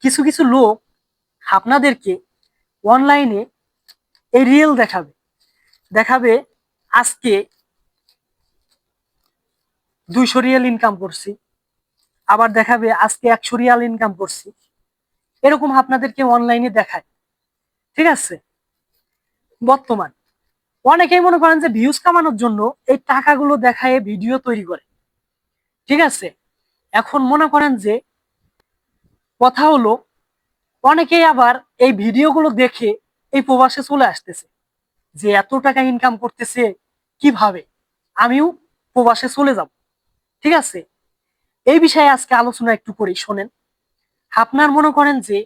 কিছু কিছু লোক আপনাদেরকে অনলাইনে এই রিয়েল দেখাবে দেখাবে আজকে 200 রিয়াল ইনকাম করছি, আবার দেখাবে আজকে 100 রিয়াল ইনকাম করছি। এরকম আপনাদেরকে অনলাইনে দেখায়। ঠিক আছে, বর্তমান অনেকেই মনে করেন যে ভিউজ কামানোর জন্য এই টাকাগুলো দেখায় ভিডিও তৈরি করে। ঠিক আছে, এখন মনে করেন যে কথা হলো অনেকেই আবার এই ভিডিওগুলো দেখে এই প্রবাসে চলে আসতেছে যে এত টাকা ইনকাম করতেছে কিভাবে, আমিও প্রবাসে চলে যাব। ঠিক আছে, এই বিষয়ে আজকে আলোচনা একটু করি, শোনেন। আপনার মনে করেন যে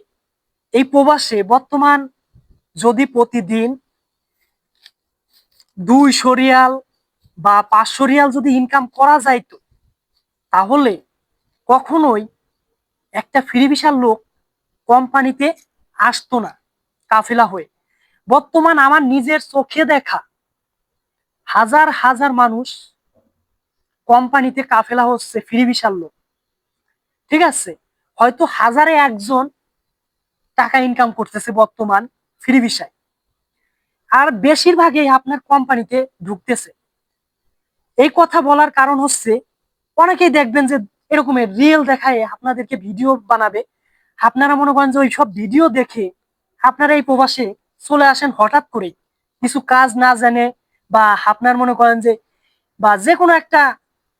এই প্রবাসে বর্তমান যদি প্রতিদিন 200 রিয়াল বা 500 রিয়াল যদি ইনকাম করা যাইতো, তাহলে কখনোই একটা ফ্রি ভিসার লোক কোম্পানিতে আসতো না কাফেলা হয়ে। বর্তমান আমার নিজের চোখে দেখা হাজার হাজার মানুষ কোম্পানিতে কাফেলা হচ্ছে ফ্রি ভিসার লোক। ঠিক আছে, হয়তো হাজারে একজন টাকা ইনকাম করতেছে বর্তমান ফ্রি ভিসায়, আর বেশিরভাগই আপনার কোম্পানিতে ঢুকতেছে। এই কথা বলার কারণ হচ্ছে অনেকেই দেখবেন যে এরকমের রিয়েল দেখায় আপনাদেরকে ভিডিও বানাবে। আপনারা মনে করেন যে ওই সব ভিডিও দেখে আপনারা এই প্রবাসে চলে আসেন হঠাৎ করে, কিছু কাজ না জানে, বা আপনার মনে করেন যে বা যে কোনো একটা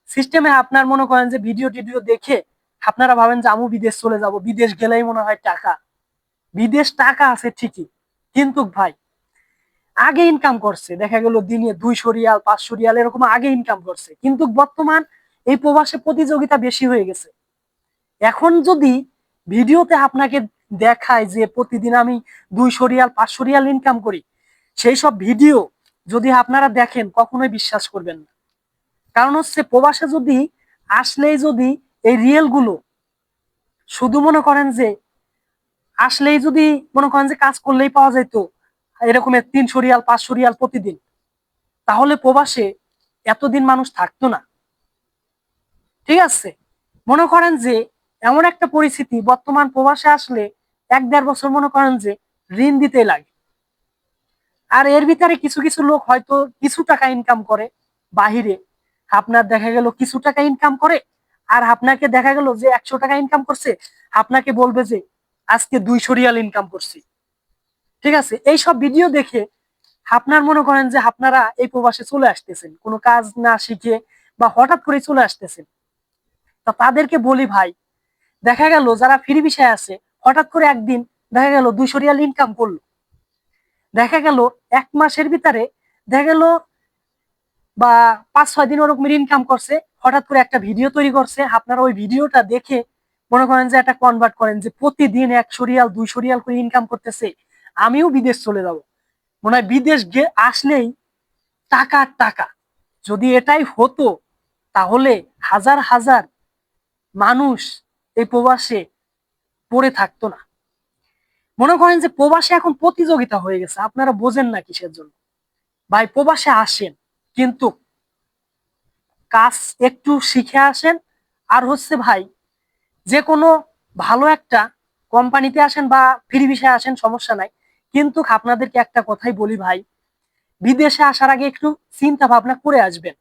সিস্টেমে আপনার মনে করেন যে ভিডিও টিডিও দেখে আপনারা ভাবেন যে আমি বিদেশ চলে যাব, বিদেশ গেলেই মনে হয় টাকা। বিদেশ টাকা আছে ঠিকই, কিন্তু ভাই আগে ইনকাম করছে, দেখা গেল দিনে 200 রিয়াল 500 রিয়াল এরকম আগে ইনকাম করছে, কিন্তু বর্তমান এই প্রবাসে প্রতিযোগিতা বেশি হয়ে গেছে। এখন যদি ভিডিওতে আপনাকে দেখায় যে প্রতিদিন আমি 200 রিয়াল 500 রিয়াল ইনকাম করি, সেই সব ভিডিও যদি আপনারা দেখেন কখনোই বিশ্বাস করবেন না। কারণ হচ্ছে প্রবাসে যদি আসলেই যদি এই রিয়েল গুলো শুধু মনে করেন যে আসলেই যদি মনে করেন যে কাজ করলেই পাওয়া যেত এরকমের 300 রিয়াল 500 রিয়াল প্রতিদিন, তাহলে প্রবাসে এতদিন মানুষ থাকতো না। ঠিক আছে, মনে করেন যে এমন একটা পরিস্থিতি বর্তমান প্রবাসে আসলে 1-1.5 বছর মনে করেন যে ঋণ দিতে লাগে। আর এর ভিতরে কিছু কিছু লোক হয়তো কিছু টাকা ইনকাম করে বাহিরে, আপনার দেখা গেল কিছু টাকা ইনকাম করে, আর আপনাকে দেখা গেল যে 100 টাকা ইনকাম করছে, আপনাকে বলবে যে আজকে 200 রিয়াল ইনকাম করছি। ঠিক আছে, এই সব ভিডিও দেখে আপনার মনে করেন যে আপনারা এই প্রবাসে চলে আসতেছেন কোনো কাজ না শিখে, বা হঠাৎ করে চলে আসতেছেন। তা তাদেরকে বলি ভাই, দেখা গেল যারা ফ্রি ভিসায় আছে হঠাৎ করে একদিন দেখা গেল 200 রিয়াল ইনকাম করলো, দেখা গেল 1 মাসের ভিতরে দেখা গেল বা 5-6 দিন ওরকম ইনকাম করছে, হঠাৎ করে একটা ভিডিও তৈরি করছে, আপনারা ওই ভিডিওটা দেখে মনে করেন যে একটা কনভার্ট করেন যে প্রতিদিন 100 রিয়াল 200 রিয়াল করে ইনকাম করতেছে, আমিও বিদেশ চলে যাব। মনে হয় বিদেশ আসলেই টাকা টাকা। যদি এটাই হতো তাহলে হাজার হাজার মানুষ এই প্রবাসে পড়ে থাকতো না। মনে করেন যে প্রবাসে এখন প্রতিযোগিতা হয়ে গেছে, আপনারা বোঝেন না কিসের জন্য। ভাই প্রবাসে আসেন, কিন্তু কাজ একটু শিখে আসেন। আর হচ্ছে ভাই যে কোনো ভালো একটা কোম্পানিতে আসেন বা ফ্রি ভিসায় আসেন, সমস্যা নাই। কিন্তু আপনাদেরকে একটা কথাই বলি ভাই, বিদেশে আসার আগে একটু চিন্তা ভাবনা করে আসবেন।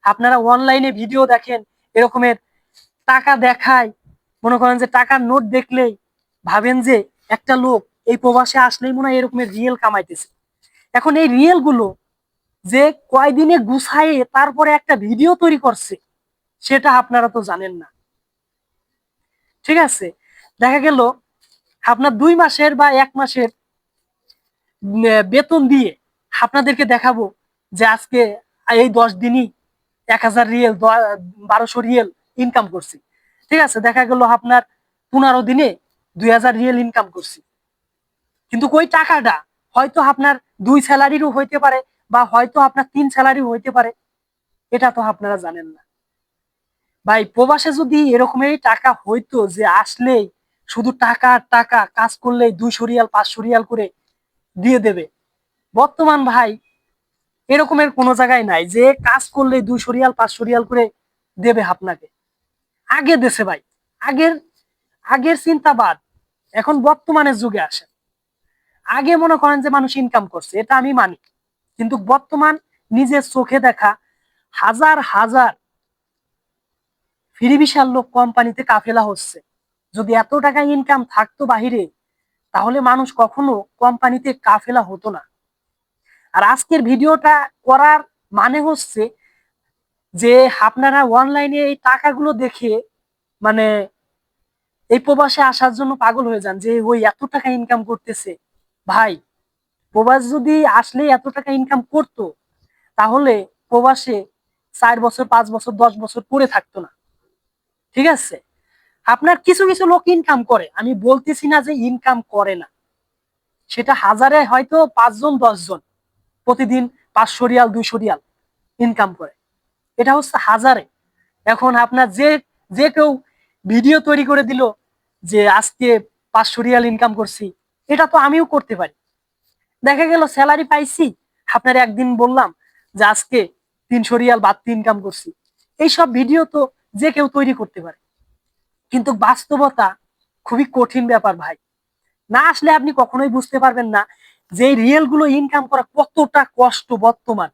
আপনারা অনলাইনে ভিডিও দেখেন এরকমের টাকা দেখায়, মনে করেন যে টাকার নোট দেখলেই ভাবেন যে একটা লোক এই প্রবাসে আসলেই মনে হয় এরকমের রিয়েল কামাইতেছে। এখন এই রিয়েল গুলো যে কয়দিনে গুছায়ে তারপরে একটা ভিডিও তৈরি করছে, সেটা আপনারা তো জানেন না। ঠিক আছে, দেখা গেল আপনার 2 মাসের বা 1 মাসের বেতন দিয়ে আপনাদেরকে দেখাবো যে আজকে এই 10 দিনই 1000 রিয়েল 1200 রিয়েল ইনকাম করছি। ঠিক আছে, দেখা গেল আপনার 15 দিনে 2000 রিয়েল ইনকাম করছি, কিন্তু ওই টাকাটা হয়তো আপনার 2 স্যালারিরও হইতে পারে, বা হয়তো আপনার 3 স্যালারিও হইতে পারে, এটা তো আপনারা জানেন না। ভাই প্রবাসে যদি এরকমই টাকা হইতো যে আসলেই শুধু টাকা আর টাকা, কাজ করলেই 200 রিয়াল 500 রিয়াল করে দিয়ে দেবে, বর্তমান ভাই এরকমের কোনো জায়গায় নাই যে কাজ করলে 200 রিয়াল 500 রিয়াল করে দেবে আপনাকে। আগে দেশে ভাই, আগের আগের চিন্তাবাদ এখন বর্তমানের যুগে আসে, আগে মনে করেন যে মানুষ ইনকাম করছে, এটা আমি মানি, কিন্তু বর্তমান নিজের চোখে দেখা হাজার হাজার ফ্রি ভিসার লোক কোম্পানিতে কাফেলা হচ্ছে। যদি এত টাকা ইনকাম থাকতো বাহিরে, তাহলে মানুষ কখনো কোম্পানিতে কাফেলা হতো না। আর আজকের ভিডিওটা করার মানে হচ্ছে যে আপনারা অনলাইনে এই টাকাগুলো দেখে মানে এই প্রবাসে আসার জন্য পাগল হয়ে যান, যে ওই এত টাকা ইনকাম করতেছে। ভাই, প্রবাস যদি আসলে এত টাকা ইনকাম করতো, তাহলে প্রবাসে 4 বছর 5 বছর 10 বছর পরে থাকতো না। ঠিক আছে, আপনার কিছু কিছু লোক ইনকাম করে, আমি বলতেছি না যে ইনকাম করে না, সেটা হাজারে হয়তো 5 জন 10 জন প্রতিদিন 500 রিয়াল 200 রিয়াল ইনকাম করে, এটা হচ্ছে হাজারে। এখন আপনার যে যে কেউ ভিডিও তৈরি করে দিল যে আজকে 500 রিয়াল ইনকাম করছি, এটা তো আমিও করতে পারি। দেখা গেল স্যালারি পাইছি, আপনার একদিন বললাম যে আজকে 300 রিয়াল বাড়তি ইনকাম করছি। এইসব ভিডিও তো যে কেউ তৈরি করতে পারে, কিন্তু বাস্তবতা খুবই কঠিন ব্যাপার ভাই। না আসলে আপনি কখনোই বুঝতে পারবেন না যে এই রিয়েল গুলো ইনকাম করা কতটা কষ্ট বর্তমান।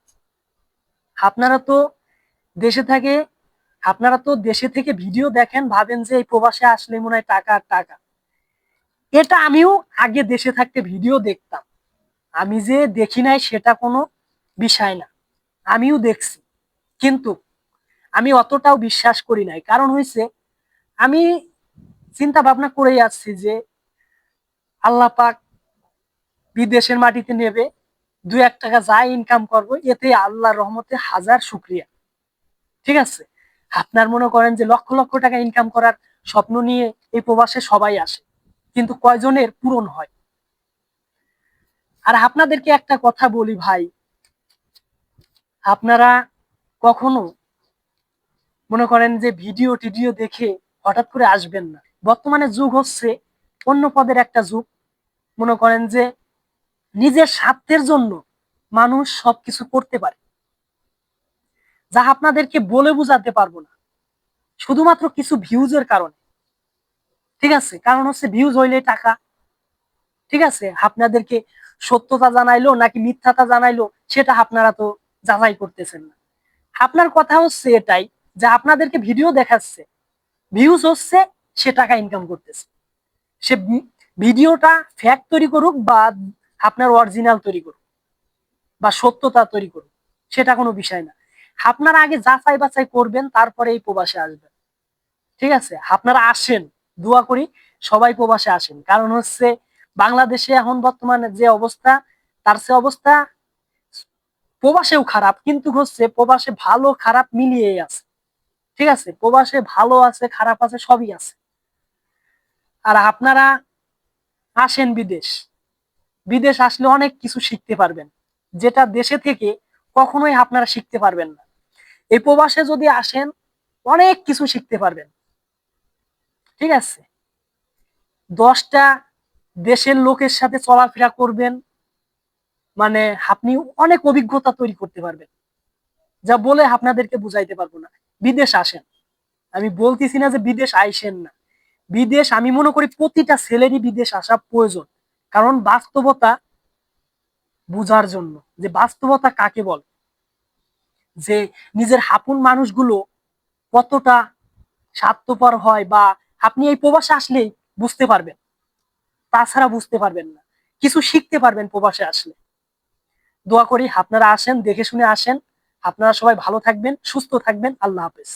আপনারা তো দেশে থাকে, আপনারা তো দেশে থেকে ভিডিও দেখেন, ভাবেন যে এই প্রবাসে আসলে মনে হয় টাকা আর টাকা। এটা আমিও আগে দেশে থাকতে ভিডিও দেখতাম, আমি যে দেখি নাই সেটা কোনো বিষয় না, আমিও দেখছি, কিন্তু আমি অতটাও বিশ্বাস করি নাই। কারণ হয়েছে, আমি চিন্তা ভাবনা করেই আসছি যে আল্লাহ পাক বিদেশের মাটিতে নেবে, 2-1 টাকা যা ইনকাম করবো, এতে আল্লাহর রহমতে হাজার শুক্রিয়া। ঠিক আছে, আপনার মনে করেন যে লক্ষ লক্ষ টাকা ইনকাম করার স্বপ্ন নিয়ে এই প্রবাসে সবাই আসে, কিন্তু কয়জনের পূরণ হয়? আর আপনাদেরকে একটা কথা বলি ভাই, আপনারা কখনো মনে করেন যে ভিডিও টিডিও দেখে হঠাৎ করে আসবেন না। বর্তমানে যুগ হচ্ছে অন্য পদের একটা যুগ। মনে করেন যে নিজের স্বার্থের জন্য মানুষ সবকিছু করতে পারে, যা আপনাদেরকে বলে বোঝাতে পারবো না, শুধুমাত্র কিছু ভিউজের কারণে। ঠিক আছে, কারণ হচ্ছে ভিউজ হইলে টাকা। ঠিক আছে, আপনাদেরকে সত্যতা জানাইলো নাকি মিথ্যাটা জানাইলো, সেটা আপনারা তো যাচাই করতেছেন না। আপনার কথা হচ্ছে এটাই যে আপনাদেরকে ভিডিও দেখাচ্ছে, ভিউজ হচ্ছে, সে টাকা ইনকাম করতেছে। সে ভিডিওটা ফ্যাক্ট তৈরি করুক বা আপনার অরিজিনাল তৈরি করুক বা সত্যতা তৈরি করুক, সেটা কোনো বিষয় না। আপনারা আগে যাচাই বাছাই করবেন, তারপরে এই প্রবাসে আসবেন। ঠিক আছে, আপনারা আসেন, দোয়া করি সবাই প্রবাসে আসেন। কারণ হচ্ছে বাংলাদেশে এখন বর্তমানে যে অবস্থা, তার সে অবস্থা প্রবাসেও খারাপ, কিন্তু হচ্ছে প্রবাসে ভালো খারাপ মিলিয়ে আছে। ঠিক আছে, প্রবাসে ভালো আছে খারাপ আছে সবই আছে। আর আপনারা আসেন বিদেশ, বিদেশ আসলে অনেক কিছু শিখতে পারবেন, যেটা দেশে থেকে কখনোই আপনারা শিখতে পারবেন না। এই প্রবাসে যদি আসেন, অনেক কিছু শিখতে পারবেন। ঠিক আছে, 10টা দেশের লোকের সাথে চলাফেরা করবেন, মানে আপনি অনেক অভিজ্ঞতা তৈরি করতে পারবেন, যা বলে আপনাদেরকে বুঝাইতে পারবো না। বিদেশ আসেন, আমি বলতেছি না যে বিদেশ আইসেন না। বিদেশ আমি মনে করি প্রতিটা ছেলেরই বিদেশ আসা প্রয়োজন, কারণ বাস্তবতা বুঝার জন্য, যে বাস্তবতা কাকে বলে, যে নিজের আপন মানুষগুলো কতটা স্বার্থপর হয়, বা আপনি এই প্রবাসে আসলেই বুঝতে পারবেন, তাছাড়া বুঝতে পারবেন না। কিছু শিখতে পারবেন প্রবাসে আসলে। দোয়া করি আপনারা আসেন, দেখে শুনে আসেন। আপনারা সবাই ভালো থাকবেন, সুস্থ থাকবেন। আল্লাহ হাফেজ।